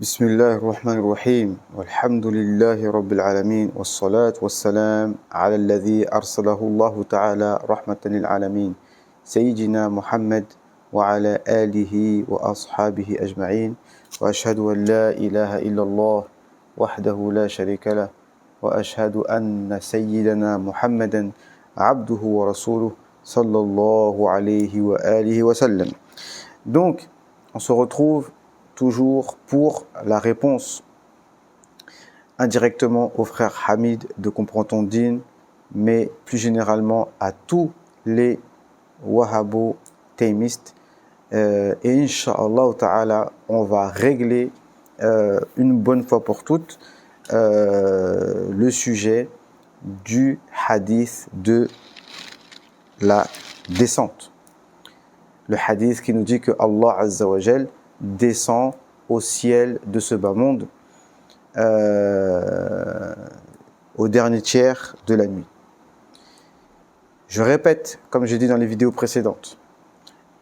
بسم الله الرحمن الرحيم والحمد لله رب العالمين والصلاة والسلام على الذي أرسله الله تعالى رحمة للعالمين سيدنا محمد وعلى آله وأصحابه أجمعين وأشهد أن لا إله إلا الله وحده لا شريك له وأشهد أن سيدنا محمدا عبده ورسوله صلى الله عليه وآله وسلم. Donc, on se retrouve toujours pour la réponse indirectement au frère Hamid de Comprends ton Dîn, mais plus généralement à tous les wahhabo-taymistes. Et Inch'Allah Ta'ala, on va régler une bonne fois pour toutes le sujet du hadith de la descente. Le hadith qui nous dit que Allah Azza wa Jal descend au ciel de ce bas monde au dernier tiers de la nuit. Je répète, comme j'ai dit dans les vidéos précédentes,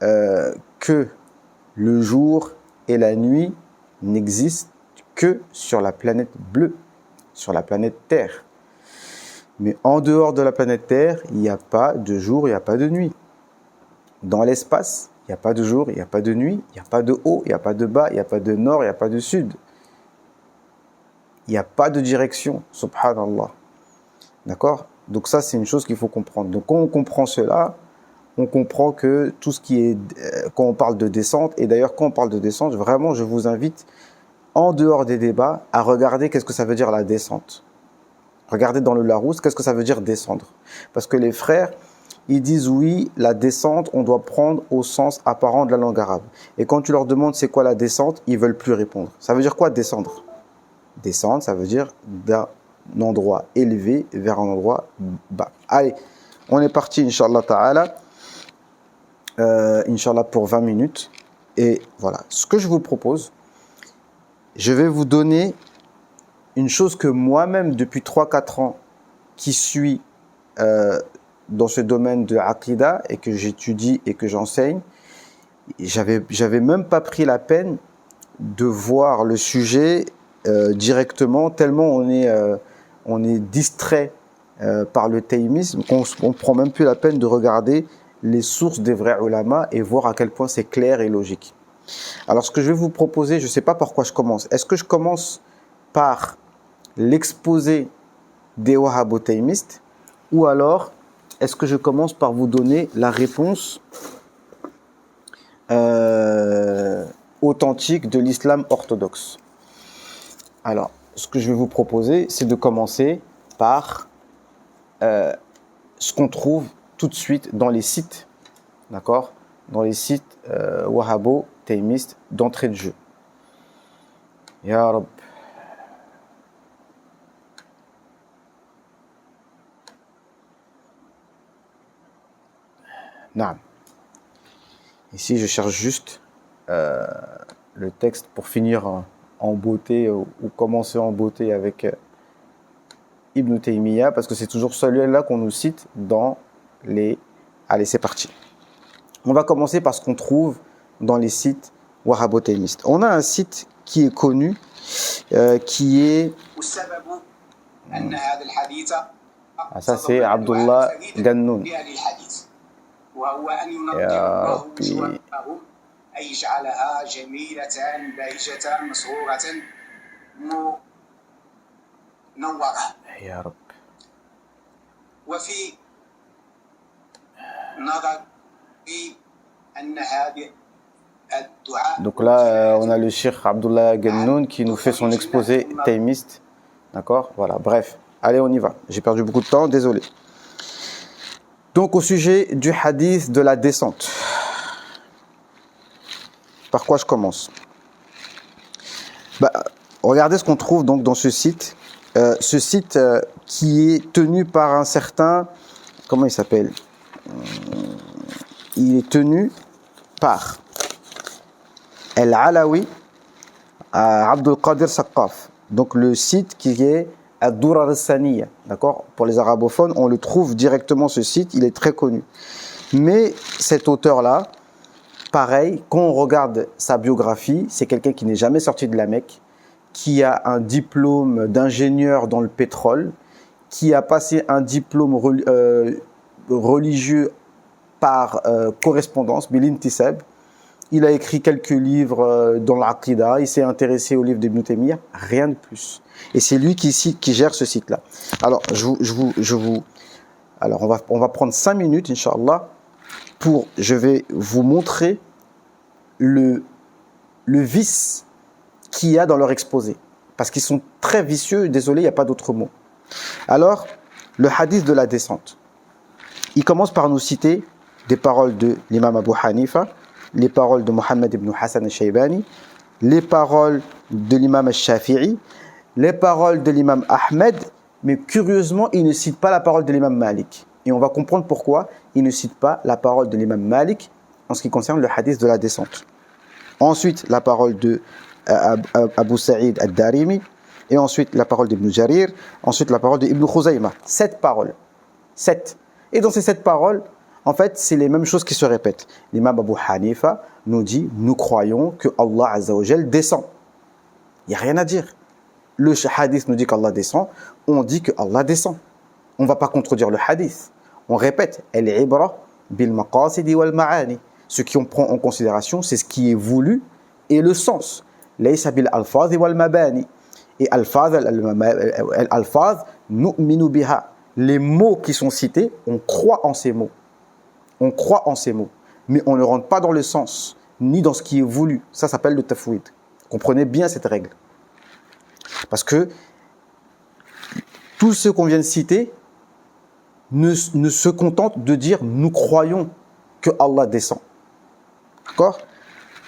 que le jour et la nuit n'existent que sur la planète bleue, sur la planète Terre. Mais en dehors de la planète Terre, il n'y a pas de jour, il n'y a pas de nuit. Dans l'espace, il n'y a pas de jour, il n'y a pas de nuit, il n'y a pas de haut, il n'y a pas de bas, il n'y a pas de nord, il n'y a pas de sud. Il n'y a pas de direction, subhanallah. D'accord? Donc ça, c'est une chose qu'il faut comprendre. Donc quand on comprend cela, on comprend que tout ce qui est... quand on parle de descente, et d'ailleurs quand on parle de descente, vraiment, je vous invite, en dehors des débats, à regarder qu'est-ce que ça veut dire la descente. Regardez dans le Larousse, qu'est-ce que ça veut dire descendre. Parce que les frères... ils disent oui, la descente, on doit prendre au sens apparent de la langue arabe. Et quand tu leur demandes c'est quoi la descente, ils veulent plus répondre. Ça veut dire quoi descendre? Descendre, ça veut dire d'un endroit élevé vers un endroit bas. Allez, on est parti, Inch'Allah Ta'ala. Inch'Allah pour 20 minutes. Et voilà, ce que je vous propose, je vais vous donner une chose que moi-même, depuis 3-4 ans, qui suis... dans ce domaine de Aqidah et que j'étudie et que j'enseigne, j'avais même pas pris la peine de voir le sujet directement, tellement on est distrait par le taymisme qu'on prend même plus la peine de regarder les sources des vrais ulama et voir à quel point c'est clair et logique. Alors ce que je vais vous proposer, je sais pas par quoi je commence. Est-ce que je commence par l'exposé des wahhabo-taymistes ou alors est-ce que je commence par vous donner la réponse authentique de l'islam orthodoxe? Alors, ce que je vais vous proposer, c'est de commencer par ce qu'on trouve tout de suite dans les sites, d'accord? Dans les sites wahhabo-taymistes d'entrée de jeu. Ya Rab. Naam. Ici, je cherche juste le texte pour finir en beauté ou commencer en beauté avec Ibn Taymiyyah, parce que c'est toujours celui-là qu'on nous cite dans les... Allez, c'est parti. On va commencer par ce qu'on trouve dans les sites wahhabo-taymistes. On a un site qui est connu, qui est... Ah, ça, c'est Abdullah Gannoun. وهو أن ينظر الله وجوههم أي يجعلها جميلة باهجة مسرورة منورة يا رب. وفي نظر أن هذه الدعاء. Donc là, on a le Cheikh Abdullah Gannoun qui nous fait son exposé taymiste. D'accord? Voilà, bref. Allez, on y va. J'ai perdu beaucoup de temps, désolé. Donc au sujet du hadith de la descente, par quoi je commence? Regardez ce qu'on trouve donc dans ce site qui est tenu par un certain, comment il s'appelle? Il est tenu par Al-Alawi Abdul Qadir Saqqaf, donc le site qui est Ad-Durar al-Saniya, d'accord? Pour les arabophones, on le trouve directement ce site, il est très connu. Mais cet auteur-là, pareil, quand on regarde sa biographie, c'est quelqu'un qui n'est jamais sorti de la Mecque, qui a un diplôme d'ingénieur dans le pétrole, qui a passé un diplôme religieux par correspondance, Bilintisab. Il a écrit quelques livres dans l'Aqida, il s'est intéressé aux livres d'Ibn Taymiyyah, rien de plus. Et c'est lui qui gère ce site-là. Alors, alors on va prendre 5 minutes, Inch'Allah, je vais vous montrer le vice qu'il y a dans leur exposé. Parce qu'ils sont très vicieux, désolé, il n'y a pas d'autre mot. Alors, le hadith de la descente. Il commence par nous citer des paroles de l'imam Abu Hanifa, les paroles de Mohammed ibn Hassan al-Shaybani, les paroles de l'imam al-Shafi'i, les paroles de l'imam Ahmed, mais curieusement, il ne cite pas la parole de l'imam Malik. Et on va comprendre pourquoi il ne cite pas la parole de l'imam Malik en ce qui concerne le hadith de la descente. Ensuite, la parole de Abu Sa'id al-Darimi, et ensuite la parole d'Ibn Jarir, ensuite la parole d'Ibn Khuzayma. 7 paroles. 7. Et dans ces 7 paroles, en fait, c'est les mêmes choses qui se répètent. L'imam Abu Hanifa nous dit, nous croyons que Allah Azza wa Jal descend. Il n'y a rien à dire. Le hadith nous dit qu'Allah descend, on dit que Allah descend. On ne va pas contredire le hadith. On répète, al-ibra bil maqasidi wal ma'ani. Ce qu'on prend en considération, c'est ce qui est voulu et le sens. Laysa bil alfaz wal mabani. Et alfaz, nu'minu biha. Les mots qui sont cités, on croit en ces mots. On croit en ces mots. Mais on ne rentre pas dans le sens, ni dans ce qui est voulu. Ça s'appelle le tafwid. Comprenez bien cette règle. Parce que tous ceux qu'on vient de citer ne se contentent de dire « nous croyons que Allah descend ». D'accord ?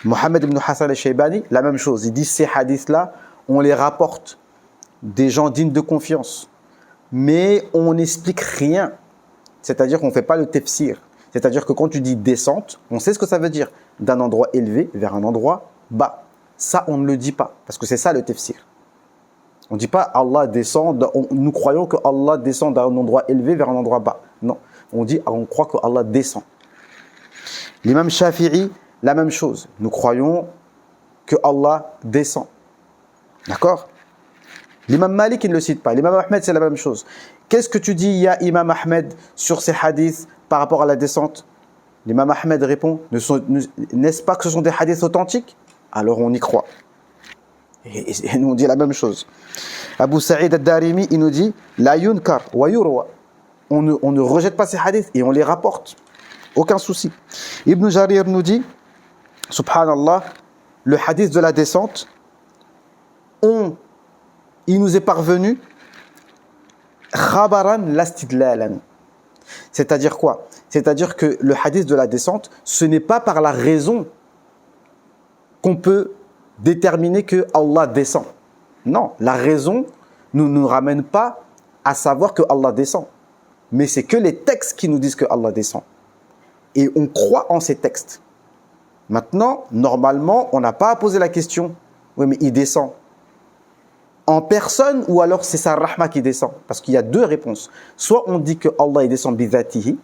Mohammed ibn Hassan al-Shaybani, la même chose. Il dit ces hadiths-là, on les rapporte des gens dignes de confiance. Mais on n'explique rien. C'est-à-dire qu'on ne fait pas le tafsir. C'est-à-dire que quand tu dis descente, on sait ce que ça veut dire. D'un endroit élevé vers un endroit bas. Ça, on ne le dit pas. Parce que c'est ça le tafsir. On ne dit pas Allah descend, nous croyons que Allah descend d'un endroit élevé vers un endroit bas. Non. On dit, on croit que Allah descend. L'imam Shafi'i, la même chose. Nous croyons que Allah descend. D'accord ? L'imam Malik, il ne le cite pas. L'imam Ahmed, c'est la même chose. Qu'est-ce que tu dis, ya imam Ahmed, sur ces hadiths par rapport à la descente ? L'imam Ahmed répond, n'est-ce pas que ce sont des hadiths authentiques ? Alors on y croit. Et nous on dit la même chose. Abu Sa'id al-Darimi, il nous dit, la yunkar wa yurwa. On ne rejette pas ces hadiths et on les rapporte. Aucun souci. Ibn Jarir nous dit, subhanallah, le hadith de la descente, il nous est parvenu khabaran lastidlalan. C'est-à-dire quoi? C'est-à-dire que le hadith de la descente, ce n'est pas par la raison qu'on peut déterminer que Allah descend. Non, la raison ne nous ramène pas à savoir que Allah descend. Mais c'est que les textes qui nous disent que Allah descend. Et on croit en ces textes. Maintenant, normalement, on n'a pas à poser la question. Oui, mais il descend en personne ou alors c'est sa rahma qui descend? Parce qu'il y a 2 réponses. Soit on dit que Allah il descend bidhatihi,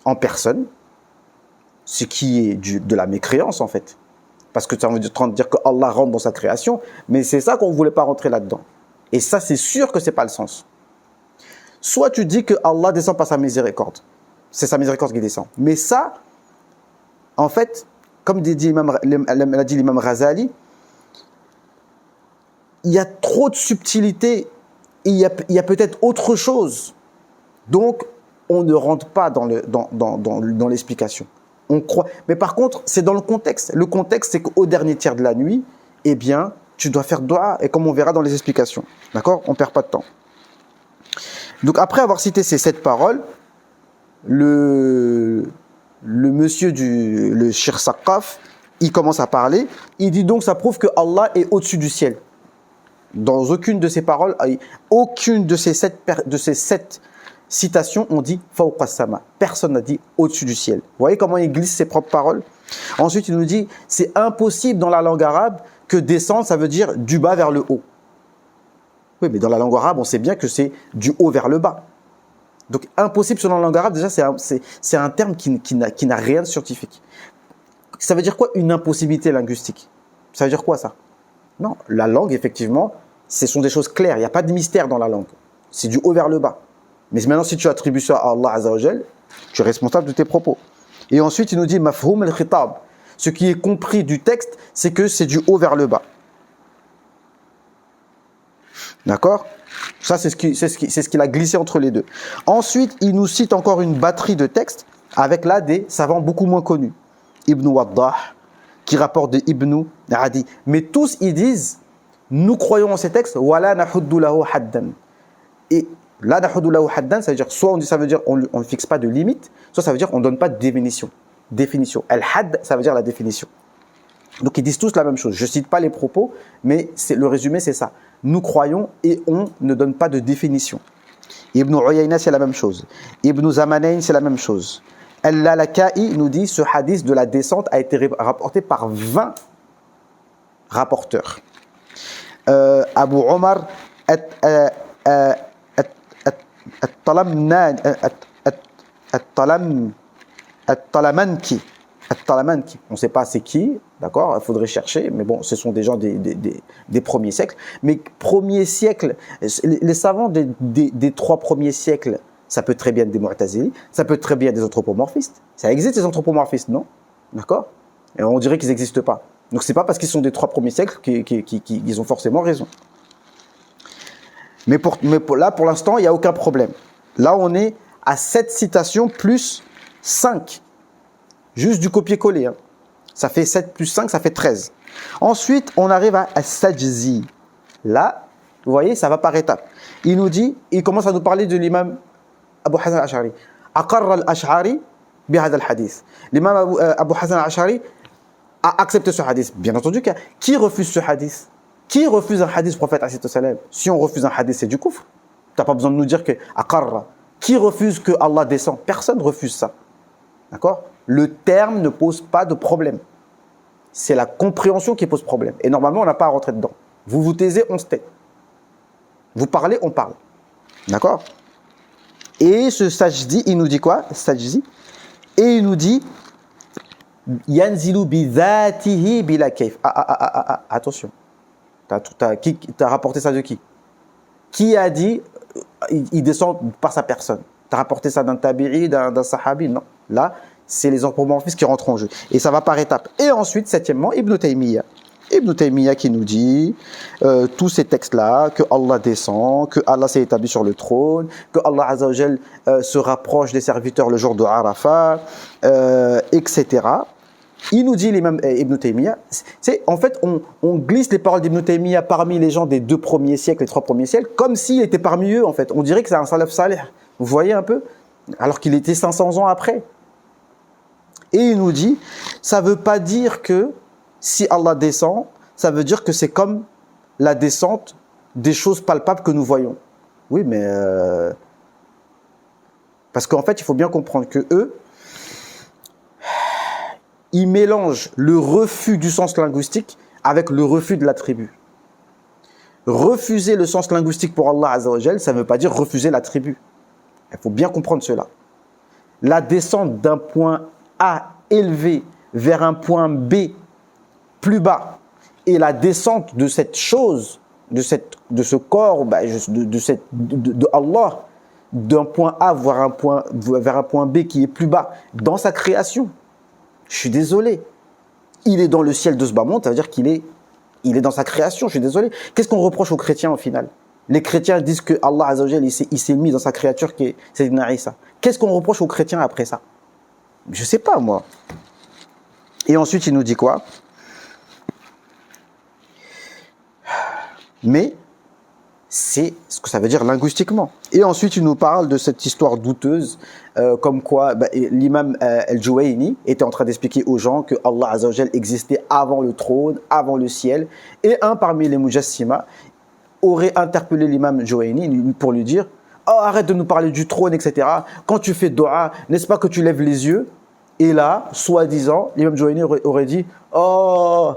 en personne, ce qui est de la mécréance en fait. Parce que tu es en train de dire que Allah rentre dans sa création, mais c'est ça qu'on ne voulait pas rentrer là-dedans. Et ça, c'est sûr que ce n'est pas le sens. Soit tu dis que Allah descend par sa miséricorde. C'est sa miséricorde qui descend. Mais ça, en fait, comme l'a dit l'imam Ghazali, il y a trop de subtilité, il y a peut-être autre chose. Donc, on ne rentre pas dans l'explication. On croit. Mais par contre, c'est dans le contexte. Le contexte, c'est qu'au dernier tiers de la nuit, eh bien, tu dois faire dua, et comme on verra dans les explications. D'accord? On ne perd pas de temps. Donc, après avoir cité ces 7 paroles, le monsieur le Shir Saqaf, il commence à parler. Il dit donc, ça prouve que Allah est au-dessus du ciel. Dans aucune de ces paroles, aucune de ces 7 citations, on dit fawqa sama. Personne n'a dit au-dessus du ciel. Vous voyez comment il glisse ses propres paroles? Ensuite, il nous dit c'est impossible dans la langue arabe que descendre, ça veut dire du bas vers le haut. Oui, mais dans la langue arabe, on sait bien que c'est du haut vers le bas. Donc, impossible selon la langue arabe, déjà, c'est un terme qui n'a rien de scientifique. Ça veut dire quoi une impossibilité linguistique? Ça veut dire quoi ça? Non, la langue, effectivement, ce sont des choses claires. Il n'y a pas de mystère dans la langue. C'est du haut vers le bas. Mais maintenant, si tu attribues ça à Allah Azza wa Jal, tu es responsable de tes propos. Et ensuite, il nous dit mafhoum al-khitab. Ce qui est compris du texte, c'est que c'est du haut vers le bas. D'accord? Ça, c'est ce qu'il a glissé entre les deux. Ensuite, il nous cite encore une batterie de textes avec là des savants beaucoup moins connus. Ibn Waddah, qui rapporte de Ibn Adi. Mais tous, ils disent, nous croyons en ces textes, wala nahuddu lahu haddan. Et la nahuddu lahu haddan, ça veut dire, soit ça veut dire on ne fixe pas de limite, soit ça veut dire on ne donne pas de définition. Al-had, ça veut dire la définition. Donc ils disent tous la même chose. Je ne cite pas les propos, mais le résumé c'est ça. Nous croyons et on ne donne pas de définition. Ibn Uyayna c'est la même chose. Ibn Zamanayn c'est la même chose. Al-Lalaka'i nous dit ce hadith de la descente a été rapporté par 20 rapporteurs. Abu Omar At-Talamanki. On ne sait pas c'est qui, d'accord? Il faudrait chercher, mais bon, ce sont des gens des premiers siècles. Mais premier siècle, les savants des 3 premiers siècles, ça peut très bien être des Mu'tazili, ça peut très bien être des anthropomorphistes. Ça existe les anthropomorphistes, non? D'accord? Et on dirait qu'ils n'existent pas. Donc c'est pas parce qu'ils sont des 3 premiers siècles qu'ils ont forcément raison. Mais là, pour l'instant, il n'y a aucun problème. Là, on est à 7 citations plus 5. Juste du copier-coller. Hein. Ça fait 7 plus 5, ça fait 13. Ensuite, on arrive à As-Sajzi. Là, vous voyez, ça va par étapes. Il commence à nous parler de l'imam Abu Hasan al-Ash'ari. Aqarra al-Ash'ari bihad al-hadith. L'imam Abu Hasan al-Ash'ari a accepté ce hadith. Bien entendu, qui refuse ce hadith? Qui refuse un hadith du prophète alayhi salam? Si on refuse un hadith, c'est du kufr. Tu n'as pas besoin de nous dire que Aqarra. Qui refuse que Allah descend? Personne ne refuse ça. D'accord? Le terme ne pose pas de problème. C'est la compréhension qui pose problème. Et normalement, on n'a pas à rentrer dedans. Vous vous taisez, on se tait. Vous parlez, on parle. D'accord? Et ce Sajdi, il nous dit quoi? Sajdi. Et il nous dit Yanzilu bi dhatihi bila kayf. Attention. T'as rapporté ça de qui? Qui a dit il descend par sa personne? T'as rapporté ça d'un tabi'i, d'un sahabi? Non. Là, c'est les anthropomorphistes qui rentrent en jeu. Et ça va par étapes. Et ensuite, septièmement, Ibn Taymiyyah. Ibn Taymiyyah qui nous dit tous ces textes-là, que Allah descend, que Allah s'est établi sur le trône, que Allah Azza wa Jal se rapproche des serviteurs le jour de Arafat, etc. Il nous dit l'imam Ibn Taymiyyah, en fait, on glisse les paroles d'Ibn Taymiyyah parmi les gens des 2 premiers siècles, les 3 premiers siècles, comme s'il était parmi eux, en fait. On dirait que c'est un salaf salih. Vous voyez un peu? Alors qu'il était 500 ans après. Et il nous dit, ça ne veut pas dire que si Allah descend, ça veut dire que c'est comme la descente des choses palpables que nous voyons. Oui, mais... Parce qu'en fait, il faut bien comprendre que eux, ils mélangent le refus du sens linguistique avec le refus de l'attribut. Refuser le sens linguistique pour Allah Azza wa Jal, ça ne veut pas dire refuser l'attribut. Il faut bien comprendre cela. La descente d'un point A élevé vers un point B plus bas et la descente de cette chose, de ce corps, de Allah, d'un point A vers un point B qui est plus bas dans sa création. Je suis désolé. Il est dans le ciel de ce bas monde, ça veut dire qu'il est dans sa création, je suis désolé. Qu'est-ce qu'on reproche aux chrétiens au final? Les chrétiens disent que Allah Azza wa Jal, il s'est mis dans sa créature qui est Sayyidina Isa. Qu'est-ce qu'on reproche aux chrétiens après ça? Je ne sais pas, moi. Et ensuite, il nous dit quoi? Mais c'est ce que ça veut dire linguistiquement. Et ensuite, il nous parle de cette histoire douteuse, comme quoi l'imam al-Juwayni était en train d'expliquer aux gens que Allah Azza wa Jal existait avant le trône, avant le ciel. Et un parmi les Mujassima aurait interpellé l'imam Juwayni pour lui dire « Oh, arrête de nous parler du trône, etc. Quand tu fais dua, n'est-ce pas que tu lèves les yeux ?» Et là, soi-disant, l'imam Juwayni aurait dit « Oh,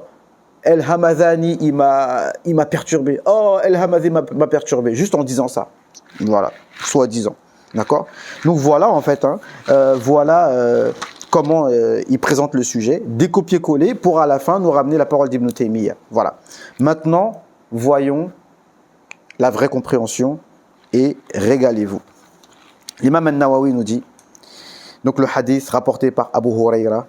El Hamadani, il m'a perturbé. Oh, El Hamadani m'a perturbé. » Juste en disant ça. Voilà, soi-disant. D'accord? Donc voilà, en fait, voilà comment il présente le sujet, décopier-coller pour à la fin nous ramener la parole d'Ibn Taymiyyah. Voilà. Maintenant, voyons la vraie compréhension et régalez-vous. L'imam al-Nawawi nous dit, donc le hadith rapporté par Abu Huraira,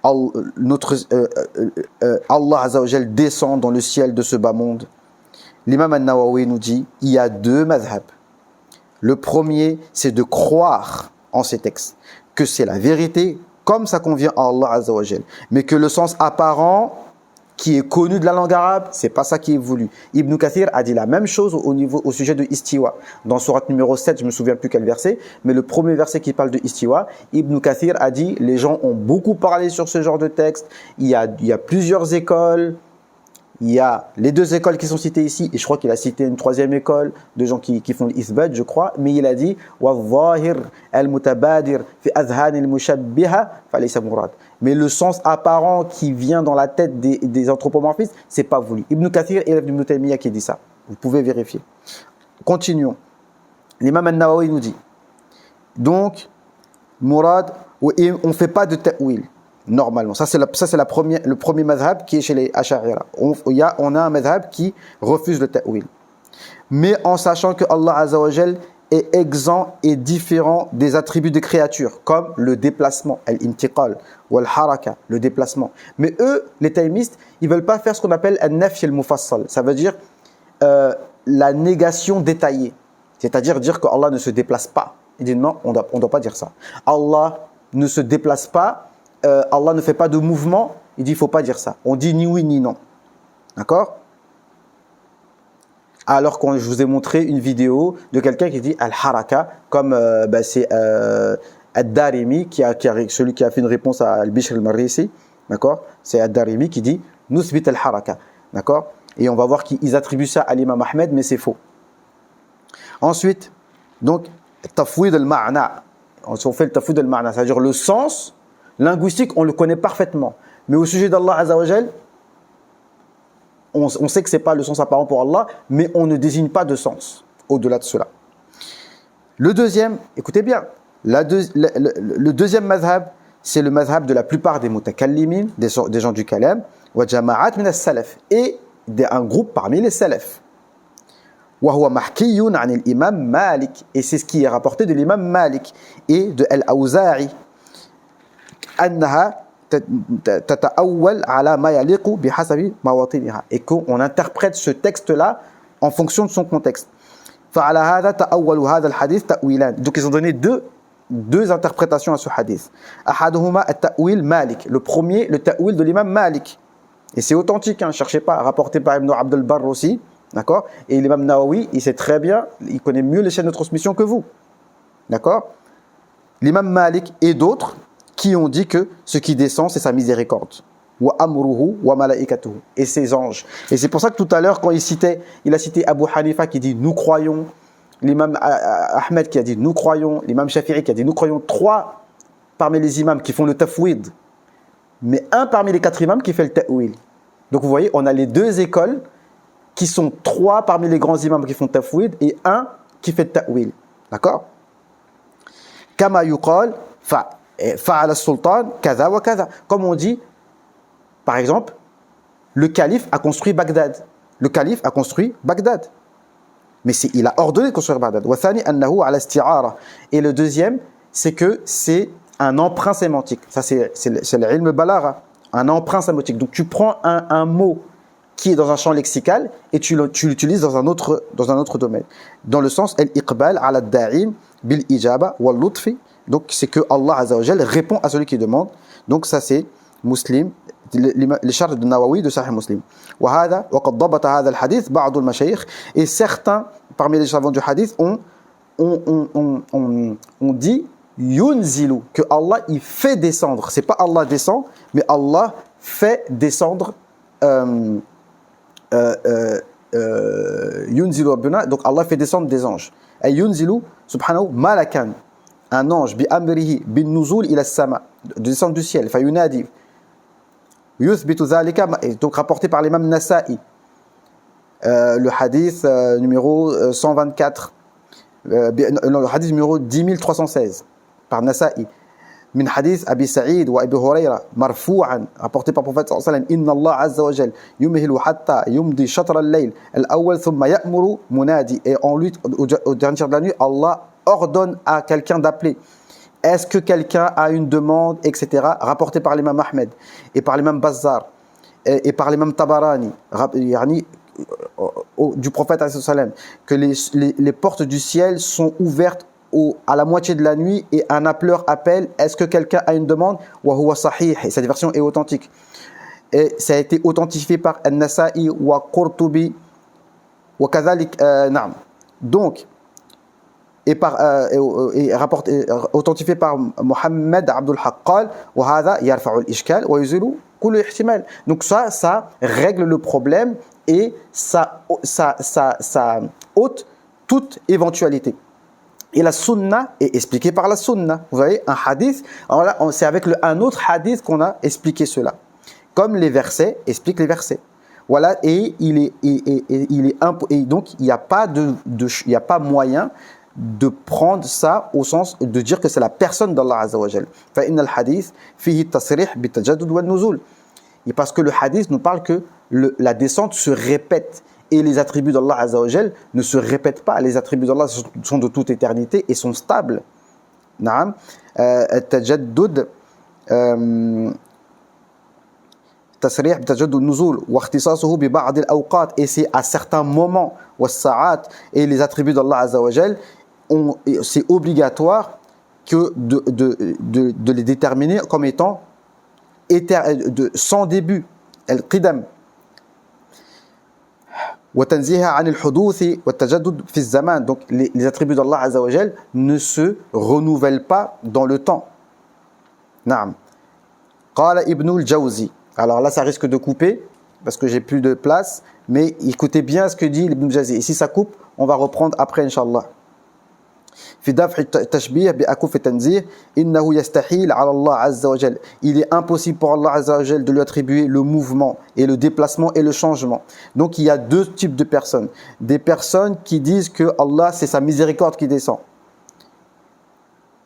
Allah Azza wa Jal descend dans le ciel de ce bas monde. L'imam al-Nawawi nous dit, il y a deux madhhabs. Le premier, c'est de croire en ces textes, que c'est la vérité, comme ça convient à Allah Azza wa Jal, mais que le sens apparent qui est connu de la langue arabe, c'est pas ça qui est voulu. Ibn Kathir a dit la même chose au sujet de Istiwa. Dans sourate numéro 7, je me souviens plus quel verset, mais le premier verset qui parle de Istiwa, Ibn Kathir a dit, les gens ont beaucoup parlé sur ce genre de texte, il y a plusieurs écoles, il y a les deux écoles qui sont citées ici, et je crois qu'il a cité une troisième école de gens qui font l'isbat, je crois, mais il a dit وَالظَّاهِرْ الْمُتَبَادِرْ فِي أَذْهَانِ الْمُشَبِّهَةِ فَلَيْسَ مُرَادٍ. Mais le sens apparent qui vient dans la tête des anthropomorphistes, c'est pas voulu. Ibn Kathir, élève d'Ibn Taymiyyah, qui dit ça. Vous pouvez vérifier. Continuons. L'imam al-Nawawi nous dit, donc, Murad, on ne fait pas de ta'wil. Normalement, ça c'est le premier madhab qui est chez les Ash'ariyya. On a un madhab qui refuse le ta'wil. Mais en sachant que Allah Azza wa Jal est exempt et différent des attributs des créatures, comme le déplacement, al-intiqal, ou al-haraka, le déplacement. Mais eux, les taïmistes, ils ne veulent pas faire ce qu'on appelle al-nafy al-mufassal. Ça veut dire la négation détaillée. C'est-à-dire dire que Allah ne se déplace pas. Ils disent non, on doit pas dire ça. Allah ne se déplace pas. Allah ne fait pas de mouvement, il dit il ne faut pas dire ça. On dit ni oui ni non. D'accord? Alors que je vous ai montré une vidéo de quelqu'un qui dit al-haraka, comme c'est Ad-Darimi, celui qui a fait une réponse à Al-Bishr al-Marisi. D'accord? C'est Ad-Darimi qui dit Nusbit al-haraka. D'accord? Et on va voir qu'ils attribuent ça à l'imam Ahmed, mais c'est faux. Ensuite, donc, tafwid al-ma'na. On fait le tafwid al-ma'na, c'est-à-dire le sens linguistique, on le connaît parfaitement. Mais au sujet d'Allah Azza wa Jal, on sait que ce n'est pas le sens apparent pour Allah, mais on ne désigne pas de sens au-delà de cela. Le deuxième, écoutez bien, le deuxième madhab, c'est le madhab de la plupart des mutakallimin, des gens du kalam, wa jama'at min as-salaf, et un groupe parmi les salaf. Wa huwa mahkiyun an al-imam Malik, et c'est ce qui est rapporté de l'imam Malik et de Al-Awza'i. أنها تتأول على ما يليق بحسب مواطنها, et qu'on interprète ce texte-là en fonction de son contexte. فعلى هذا تأول هذا الحديث تأويلان. Donc ils ont donné deux interprétations à ce hadith. أحدهما التأويل مالك. Le premier, le ta'wil de l'imam Malik. Et c'est authentique, hein, cherchez pas, rapporté par Ibn Abd al-Barr aussi, d'accord? Et l'imam Nawawi, il sait très bien, il connaît mieux les chaînes de transmission que vous, d'accord? L'imam Malik et d'autres qui ont dit que ce qui descend, c'est sa miséricorde. Wa amruhu wa malaikatuhu, et ses anges. Et c'est pour ça que tout à l'heure, quand il a cité Abu Hanifa qui dit nous croyons, l'imam Ahmed qui a dit nous croyons, l'imam Shafi'i qui a dit nous croyons, trois parmi les imams qui font le tafwid, mais un parmi les quatre imams qui fait le ta'wil. Donc vous voyez, on a les deux écoles qui sont trois parmi les grands imams qui font tafwid et un qui fait ta'wil. D'accord? Kama yuqal fa'ala sultan kaza wa kaza. Comme on dit, par exemple, le calife a construit Bagdad. Le calife a construit Bagdad. Mais il a ordonné de construire Bagdad. Wa thani annahu ala isti'ara. Et le deuxième, c'est que c'est un emprunt sémantique. Ça, c'est l'ilm balara. Un emprunt sémantique. Donc, tu prends un mot qui est dans un champ lexical et tu l'utilises dans un autre domaine. Dans le sens, al-iqbal ala ad-da'in bil ijaba wal lutfi. Donc, c'est que Allah Azza wa Jal répond à celui qui demande. Donc, ça, c'est Muslim, les charges de Nawawi de Sahih Muslim. وهذا وقد ضبط هذا الحديث بعض المشايخ. Et certains, parmi les savants du hadith, ont dit yunzilu, que Allah, il fait descendre. C'est pas Allah descend, mais Allah fait descendre yunzilu rabbuna. Donc, Allah fait descendre des anges. Et yunzilu, subhanahu, malakan. Un ange, bi amrihi, bin nuzul ila sama, de descendre du ciel, fa yunadi, yuthbitu dhalika, donc rapporté par l'imam Nasa'i, le hadith numéro 124, le hadith numéro 10316, par Nasa'i, من حديث أبي سعيد وأبي هريرة مرفوعا rapporté par le prophète صلى الله عليه وسلم إن الله عز وجل يمهل حتى يمضي شطر الليل الأول ثم يأمر منادي. Et en lui, au dernier tiers de la nuit, Allah ordonne à quelqu'un d'appeler. Est-ce que quelqu'un a une demande, etc. Rapporté par l'imam Ahmed et par l'imam Bazzar et par l'imam Tabarani, du prophète que les portes du ciel sont ouvertes à la moitié de la nuit et un appeleur appelle. Est-ce que quelqu'un a une demande? Wa huwa sahih. Et cette version est authentique. Et ça a été authentifié par An-Nasa'i wa Qurtubi wa kadhalik na'am. Donc et rapporté authentifié par Mohammed Abdul Haq qal wa hadha yarfa'u al-ishkal wa yuzilu kull ihtimal. Donc ça règle le problème et ça ôte toute éventualité. Et la sunna est expliquée par la sunna. Vous voyez, un hadith, alors là, c'est avec un autre hadith qu'on a expliqué cela. Comme les versets expliquent les versets. Voilà, et donc il n'y a pas il n'y a pas moyen de prendre ça au sens de dire que c'est la personne d'Allah Azza wa Jal. Fa inna al-hadith fihi tasrih bi tajaddud wa nuzul. Et parce que le hadith nous parle que la descente se répète. Et les attributs d'Allah Azza wa Jal ne se répètent pas. Les attributs d'Allah sont de toute éternité et sont stables. Naam. Tajaddud tasrih bitajaddud nuzul wa ikhtisasuhu bi ba'd al-awqat. Et c'est à certains moments wa sa'at et les attributs d'Allah Azza wa Jal, c'est obligatoire que de les déterminer comme étant sans début. Al-qidam. Donc les attributs d'Allah Azza wa Jal ne se renouvellent pas dans le temps. Naam. Qala Ibn al-Jawzi. Alors là ça risque de couper parce que j'ai plus de place, mais écoutez bien ce que dit Ibn al-Jawzi. Et si ça coupe, on va reprendre après Inch'Allah. في دفع التشبيه بأكف التنزيه إنه يستحيل على الله عز وجل. Il est impossible pour Allah Azza wa Jal de lui attribuer le mouvement et le déplacement et le changement. Donc il y a deux types de personnes. Des personnes qui disent que Allah c'est sa miséricorde qui descend.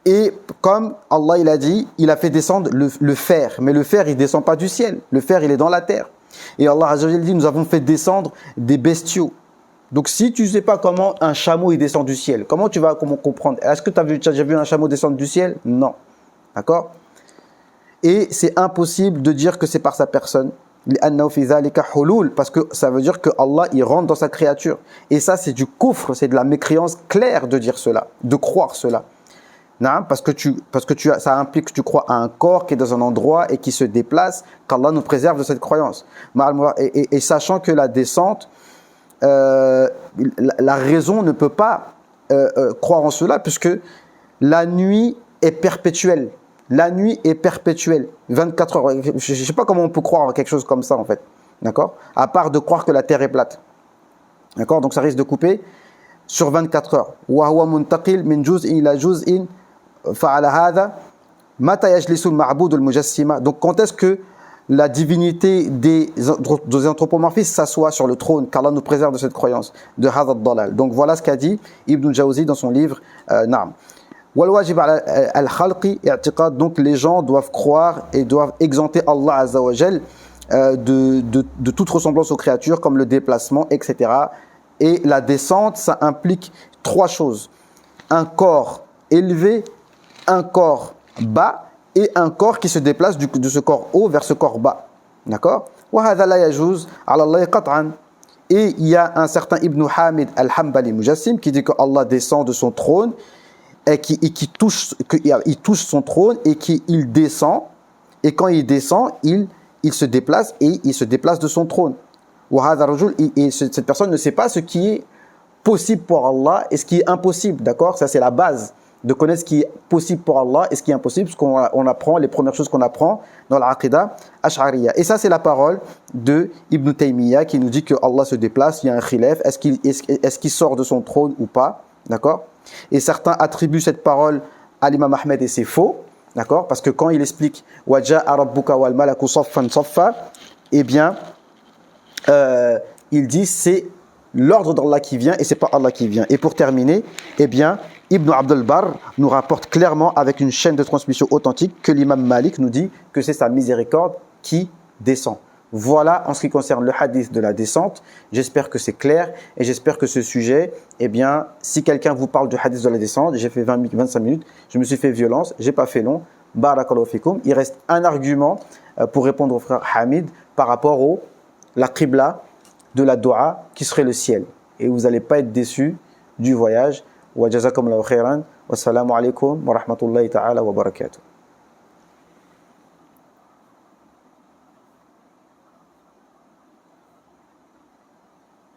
Et comme Allah il a dit, il a fait descendre le fer. Mais le fer il descend pas du ciel. Le fer il est dans la terre. Et Allah Azza wa Jal dit nous avons fait descendre des bestiaux. Donc si tu ne sais pas comment un chameau il descend du ciel, comment tu vas comprendre? Est-ce que tu as déjà vu un chameau descendre du ciel? Non. D'accord? Et c'est impossible de dire que c'est par sa personne. Parce que ça veut dire que Allah il rentre dans sa créature. Et ça c'est du kufr, c'est de la mécréance claire de dire cela, de croire cela. Non, parce que ça implique que tu crois à un corps qui est dans un endroit et qui se déplace, qu'Allah nous préserve de cette croyance. Et sachant que la descente, la raison ne peut pas croire en cela puisque la nuit est perpétuelle. La nuit est perpétuelle. 24 heures. Je ne sais pas comment on peut croire à quelque chose comme ça en fait. D'accord? À part de croire que la terre est plate. D'accord? Donc ça risque de couper sur 24 heures. Wa huwa muntaqil min juz'in ila juz'in fa'ala hadha mata yajlisu al-ma'bud al-mujassima. Donc quand est-ce que la divinité des anthropomorphistes s'assoit sur le trône, qu'Allah nous préserve de cette croyance, de hadha ad-dalal. Donc voilà ce qu'a dit Ibn al-Jawzi dans son livre Naam. Wal wajib ala al-khalqi i'tiqad. Donc les gens doivent croire et doivent exempter Allah Azza wa Jal de toute ressemblance aux créatures comme le déplacement, etc. Et la descente, ça implique trois choses. Un corps élevé, un corps bas et un corps qui se déplace de ce corps haut vers ce corps bas. D'accord? Et il y a un certain Ibn Hamid al-Hanbali Mujassim qui dit que Allah descend de son trône et qu'il touche son trône et qu'il descend. Et quand il descend, il se déplace et il se déplace de son trône. Et cette personne ne sait pas ce qui est possible pour Allah et ce qui est impossible. D'accord? Ça c'est la base. De connaître ce qui est possible pour Allah et ce qui est impossible, parce qu'on apprend les premières choses qu'on apprend dans l'Aqidah Ash'ariyya. Et ça, c'est la parole de Ibn Taymiyyah qui nous dit que Allah se déplace, il y a un khilaf, est-ce qu'il sort de son trône ou pas, d'accord? Et certains attribuent cette parole à l'imam Ahmed et c'est faux, d'accord? Parce que quand il explique « Wa ja'a rabbuka wal malaku saffan saffa », eh bien, il dit c'est l'ordre d'Allah qui vient et c'est pas Allah qui vient. Et pour terminer, eh bien, Ibn Abd al-Barr nous rapporte clairement avec une chaîne de transmission authentique que l'imam Malik nous dit que c'est sa miséricorde qui descend. Voilà en ce qui concerne le hadith de la descente. J'espère que c'est clair et j'espère que ce sujet, eh bien, si quelqu'un vous parle du hadith de la descente, j'ai fait 25 minutes, je me suis fait violence, j'ai pas fait long. Barakallahu fikum. Il reste un argument pour répondre au frère Hamid par rapport au la qibla de la dua qui serait le ciel. Et vous n'allez pas être déçus du voyage. Wa jazakumullahu khairan. Wassalamu alaikum wa rahmatullahi ta'ala wa barakatuh.